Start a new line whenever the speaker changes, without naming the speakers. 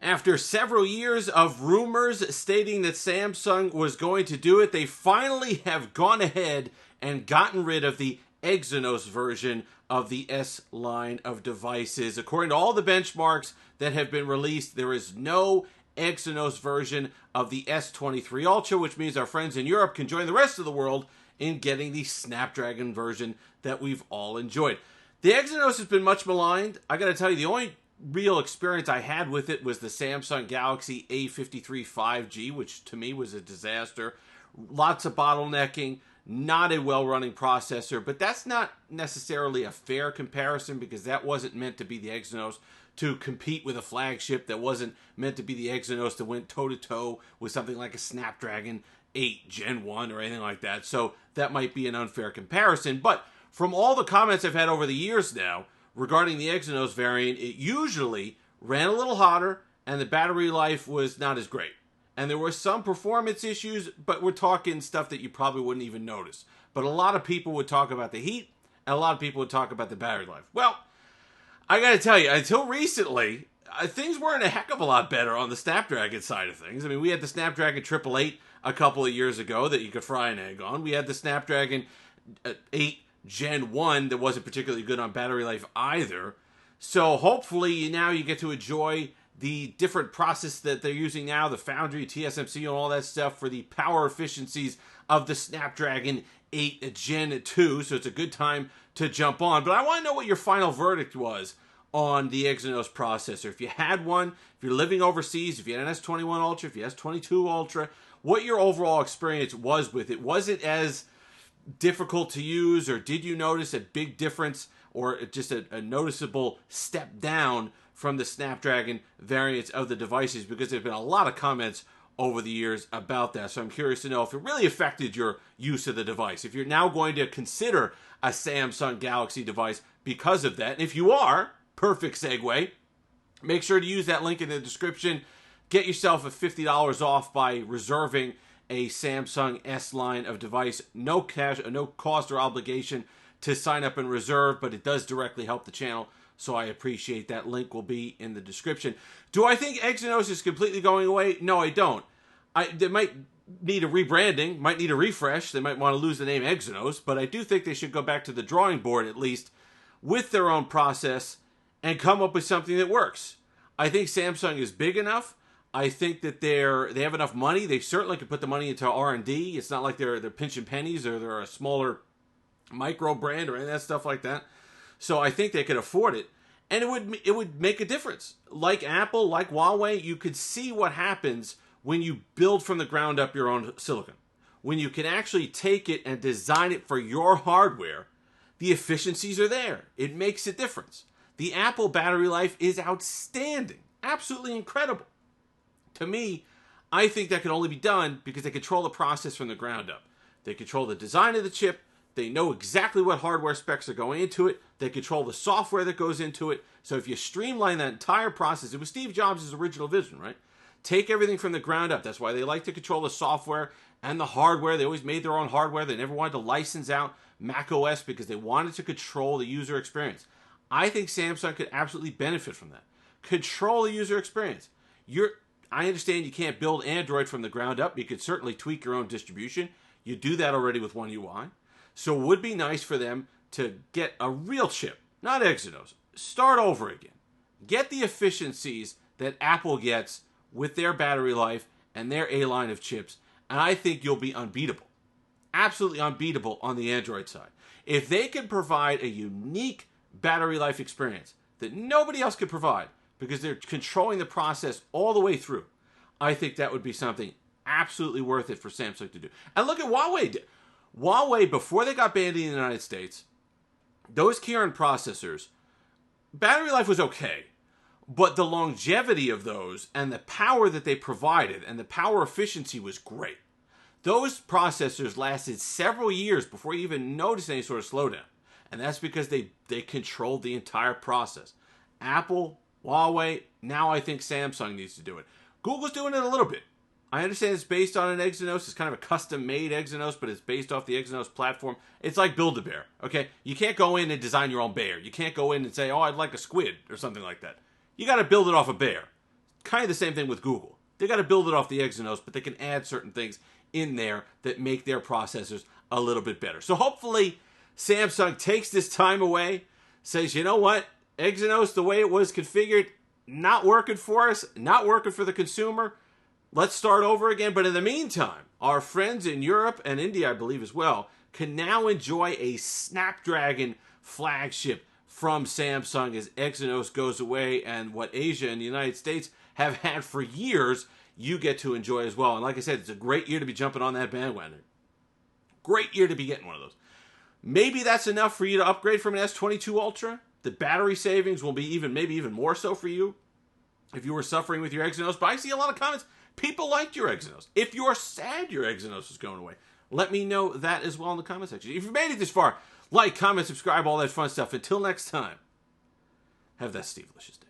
After several years of rumors stating that Samsung was going to do it, they finally have gone ahead and gotten rid of the Exynos version of the S line of devices. According to all the benchmarks that have been released, there is no Exynos version of the S23 Ultra, which means our friends in Europe can join the rest of the world in getting the Snapdragon version that we've all enjoyed. The Exynos has been much maligned. I got to tell you, the only real experience I had with it was the Samsung Galaxy A53 5G, which to me was a disaster. Lots of bottlenecking, not a well-running processor, but that's not necessarily a fair comparison because that wasn't meant to be the Exynos to compete with a flagship. That wasn't meant to be the Exynos that went toe-to-toe with something like a Snapdragon 8 Gen 1 or anything like that. So that might be an unfair comparison. But from all the comments I've had over the years now regarding the Exynos variant, it usually ran a little hotter and the battery life was not as great. And there were some performance issues, but we're talking stuff that you probably wouldn't even notice. But a lot of people would talk about the heat, and a lot of people would talk about the battery life. Well, I got to tell you, until recently, things weren't a heck of a lot better on the Snapdragon side of things. I mean, we had the Snapdragon 888 a couple of years ago that you could fry an egg on. We had the Snapdragon 8 Gen 1 that wasn't particularly good on battery life either. So hopefully now you get to enjoy the different process that they're using now, the Foundry, TSMC, and all that stuff for the power efficiencies of the Snapdragon 8 Gen 2. So it's a good time to jump on. But I want to know what your final verdict was on the Exynos processor. If you had one, if you're living overseas, if you had an S21 Ultra, if you had S22 Ultra, what your overall experience was with it. Was it as difficult to use, or did you notice a big difference or just a noticeable step down from the Snapdragon variants of the devices? Because there have been a lot of comments over the years about that. So I'm curious to know if it really affected your use of the device. If you're now going to consider a Samsung Galaxy device because of that. And if you are, perfect segue. Make sure to use that link in the description. Get yourself a $50 off by reserving a Samsung S line of device. No cost or obligation to sign up and reserve, but it does directly help the channel. So I appreciate that. Link will be in the description. Do I think Exynos is completely going away? No, I don't. They might need a rebranding, might need a refresh. They might want to lose the name Exynos, but I do think they should go back to the drawing board at least with their own process and come up with something that works. I think Samsung is big enough. I think that they have enough money. They certainly could put the money into R&D. It's not like they're pinching pennies or they're a smaller micro brand or any of that stuff like that. So I think they could afford it, and it would make a difference. Like Apple, like Huawei, you could see what happens when you build from the ground up your own silicon. When you can actually take it and design it for your hardware, the efficiencies are there. It makes a difference. The Apple battery life is outstanding, absolutely incredible. To me, I think that can only be done because they control the process from the ground up. They control the design of the chip. They know exactly what hardware specs are going into it. They control the software that goes into it. So if you streamline that entire process, it was Steve Jobs' original vision, right? Take everything from the ground up. That's why they like to control the software and the hardware. They always made their own hardware. They never wanted to license out Mac OS because they wanted to control the user experience. I think Samsung could absolutely benefit from that. Control the user experience. I understand you can't build Android from the ground up. You could certainly tweak your own distribution. You do that already with One UI. So it would be nice for them to get a real chip, not Exynos. Start over again. Get the efficiencies that Apple gets with their battery life and their A line of chips, and I think you'll be unbeatable. Absolutely unbeatable on the Android side. If they can provide a unique battery life experience that nobody else could provide because they're controlling the process all the way through, I think that would be something absolutely worth it for Samsung to do. And look at Huawei. Huawei, before they got banned in the United States, those Kirin processors, battery life was okay, but the longevity of those and the power that they provided and the power efficiency was great. Those processors lasted several years before you even noticed any sort of slowdown, and that's because they controlled the entire process. Apple, Huawei, now I think Samsung needs to do it. Google's doing it a little bit. I understand it's based on an Exynos. It's kind of a custom-made Exynos, but it's based off the Exynos platform. It's like Build-A-Bear, okay? You can't go in and design your own bear. You can't go in and say, oh, I'd like a squid or something like that. You got to build it off a bear. Kind of the same thing with Google. They got to build it off the Exynos, but they can add certain things in there that make their processors a little bit better. So hopefully Samsung takes this time away, says, you know what, Exynos, the way it was configured, not working for us, not working for the consumer. Let's start over again. But in the meantime, our friends in Europe and India, I believe as well, can now enjoy a Snapdragon flagship from Samsung as Exynos goes away, and what Asia and the United States have had for years, you get to enjoy as well. And like I said, it's a great year to be jumping on that bandwagon. Great year to be getting one of those. Maybe that's enough for you to upgrade from an S22 Ultra. The battery savings will be maybe even more so for you if you were suffering with your Exynos. But I see a lot of comments. People liked your Exynos. If you're sad your Exynos is going away, let me know that as well in the comment section. If you've made it this far, like, comment, subscribe, all that fun stuff. Until next time, have that Steve-licious day.